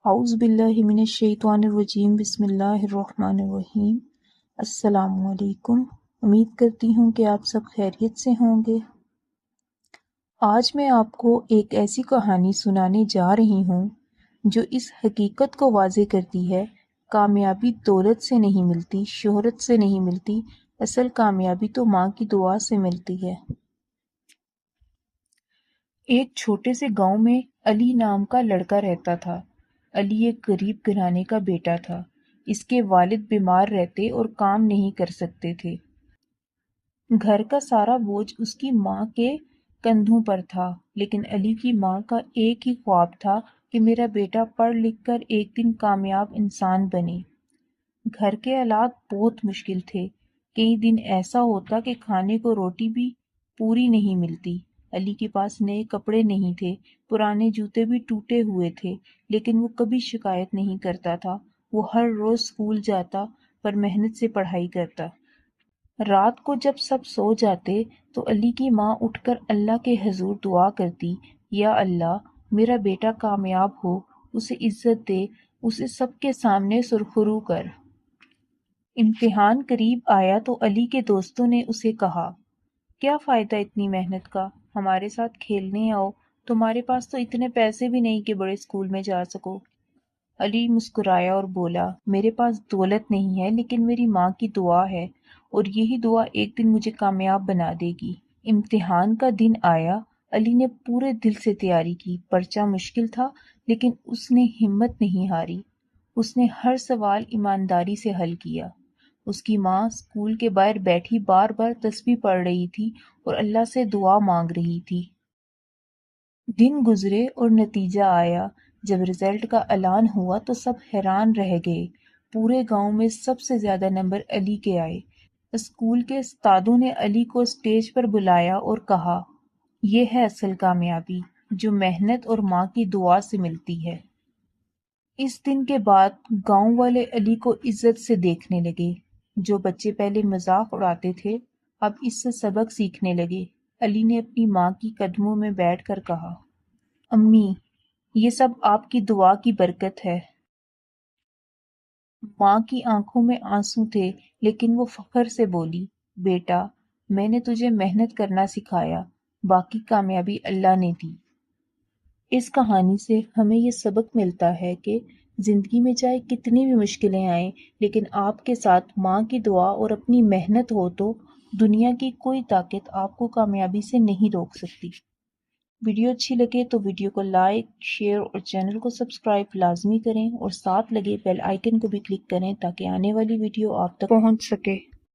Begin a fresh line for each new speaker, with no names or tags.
اعوذ باللہ من الشیطان الرجیم بسم اللہ الرحمن الرحیم۔ السلام علیکم۔ امید کرتی ہوں کہ آپ سب خیریت سے ہوں گے۔ آج میں آپ کو ایک ایسی کہانی سنانے جا رہی ہوں جو اس حقیقت کو واضح کرتی ہے، کامیابی دولت سے نہیں ملتی، شہرت سے نہیں ملتی، اصل کامیابی تو ماں کی دعا سے ملتی ہے۔ ایک چھوٹے سے گاؤں میں علی نام کا لڑکا رہتا تھا۔ علی ایک غریب گھرانے کا بیٹا تھا۔ اس کے والد بیمار رہتے اور کام نہیں کر سکتے تھے۔ گھر کا سارا بوجھ اس کی ماں کے کندھوں پر تھا، لیکن علی کی ماں کا ایک ہی خواب تھا کہ میرا بیٹا پڑھ لکھ کر ایک دن کامیاب انسان بنے۔ گھر کے حالات بہت مشکل تھے۔ کئی دن ایسا ہوتا کہ کھانے کو روٹی بھی پوری نہیں ملتی۔ علی کے پاس نئے کپڑے نہیں تھے، پرانے جوتے بھی ٹوٹے ہوئے تھے، لیکن وہ کبھی شکایت نہیں کرتا تھا۔ وہ ہر روز اسکول جاتا، پر محنت سے پڑھائی کرتا۔ رات کو جب سب سو جاتے تو علی کی ماں اٹھ کر اللہ کے حضور دعا کرتی، یا اللہ، میرا بیٹا کامیاب ہو، اسے عزت دے، اسے سب کے سامنے سرخرو کر۔ امتحان قریب آیا تو علی کے دوستوں نے اسے کہا، کیا فائدہ اتنی محنت کا، ہمارے ساتھ کھیلنے آؤ، تمہارے پاس تو اتنے پیسے بھی نہیں کہ بڑے اسکول میں جا سکو۔ علی مسکرایا اور بولا، میرے پاس دولت نہیں ہے، لیکن میری ماں کی دعا ہے، اور یہی دعا ایک دن مجھے کامیاب بنا دے گی۔ امتحان کا دن آیا۔ علی نے پورے دل سے تیاری کی۔ پرچہ مشکل تھا، لیکن اس نے ہمت نہیں ہاری۔ اس نے ہر سوال ایمانداری سے حل کیا۔ اس کی ماں اسکول کے باہر بیٹھی بار بار تسبیح پڑھ رہی تھی اور اللہ سے دعا مانگ رہی تھی۔ دن گزرے اور نتیجہ آیا۔ جب رزلٹ کا اعلان ہوا تو سب حیران رہ گئے۔ پورے گاؤں میں سب سے زیادہ نمبر علی کے آئے۔ اسکول کے استادوں نے علی کو اسٹیج پر بلایا اور کہا، یہ ہے اصل کامیابی، جو محنت اور ماں کی دعا سے ملتی ہے۔ اس دن کے بعد گاؤں والے علی کو عزت سے دیکھنے لگے۔ جو بچے پہلے مذاق اڑاتے تھے، اب اس سے سبق سیکھنے لگے۔ علی نے اپنی ماں کی قدموں میں بیٹھ کر کہا، امی، یہ سب آپ کی دعا کی برکت ہے۔ ماں کی آنکھوں میں آنسو تھے، لیکن وہ فخر سے بولی، بیٹا، میں نے تجھے محنت کرنا سکھایا، باقی کامیابی اللہ نے دی۔ اس کہانی سے ہمیں یہ سبق ملتا ہے کہ زندگی میں چاہے کتنی بھی مشکلیں آئیں، لیکن آپ کے ساتھ ماں کی دعا اور اپنی محنت ہو تو دنیا کی کوئی طاقت آپ کو کامیابی سے نہیں روک سکتی۔ ویڈیو اچھی لگے تو ویڈیو کو لائک، شیئر اور چینل کو سبسکرائب لازمی کریں، اور ساتھ لگے بیل آئیکن کو بھی کلک کریں تاکہ آنے والی ویڈیو آپ تک پہنچ سکے۔